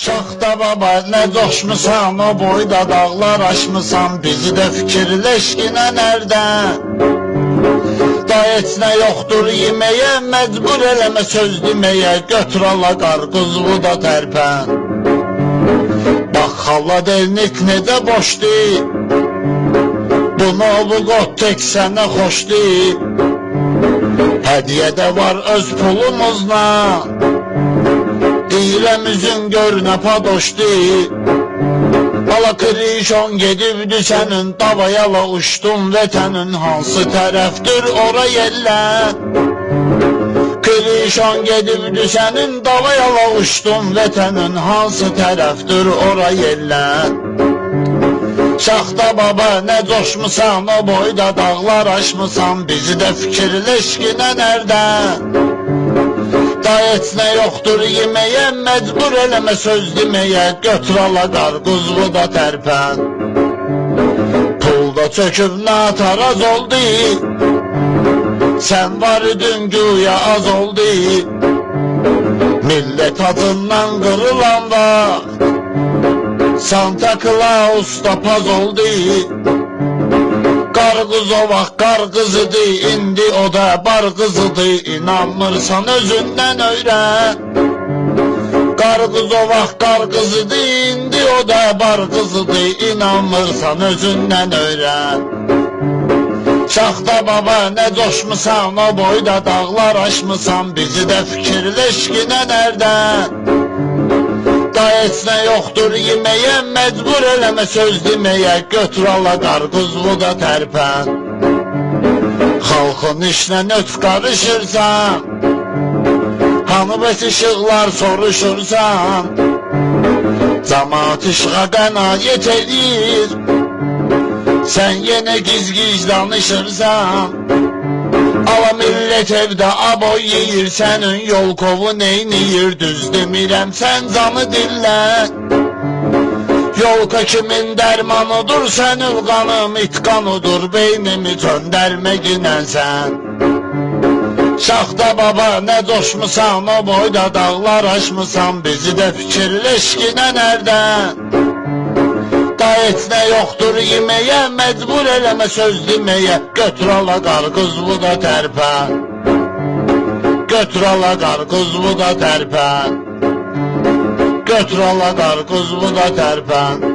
Şaxta baba nə coşmusan, o boyda dağlar aşmısan, bizi də fikirləşkinə nərdə? Da heç nə yoxdur yeməyə, məcbur eləmə söz deməyə, götür ala qarqızı da tərpən. Bax xalla delnik necə boşdur, bunu bu qot tek sənə xoşdur. Hədiyə də var öz pulumuzla, deyirəm üzün gör nə padoşdur. Bala krişon gedibdi sənin, davayala uçdun vətənin, hansı tərəfdir ora yellə? Krişon gedibdi sənin, davayala uçdun vətənin, hansı tərəfdir ora yellə? Şaxta baba nə coşmusan, o boyda dağlar aşmısan, bizi də fikirləşkinə nərdə? Da heç nə yoxdur yeməyə, məcbur eləmə söz deməyə, götür ala qarqızı da tərpən. Pulda çöküb nataraz oldu, sən var idin güya az oldu. Millət adından qırılan vaxt, Santa Claus da paz oldu. Qarqız o vaxt qarqızıdır, indi o da bar qızıdır, inanmırsan özündən öyrə. Qarqız o vaxt qarqızıdır, indi o da bar qızıdır, inanmırsan özündən öyrə. Şaxta baba nə coşmusan, o boyda dağlar aşmısan, bizi də fikirləşkinə nərdə? Da heç nə yoxdur yeməyə, məcbur eləmə söz deməyə, götür ala qarqızı da tərpən. Xalqın işlə nöt qarışırsan, hanı bəs işıqlar soruşursan, cəmaat işığa qənaət edir, sən yenə giz-giz danışırsan. Ala millət evdə aboy yeyir, sənin yol kovu neyniyir, düz demirəm sən canı dillə. Yolka kimin dərmanıdır, sənin qanım itqanıdır, beynimi göndərməginən sən. Şaxta baba nə coşmusan, o boyda dağlar aşmısan, bizi də fikirləşkinə nərdə? Da heç nə yoxdur yeməyə, məcbur eləmə söz deməyə, götür ala qarqızı da tərpən. Götür ala qarqızı da tərpən. Götür ala qarqızı da tərpən.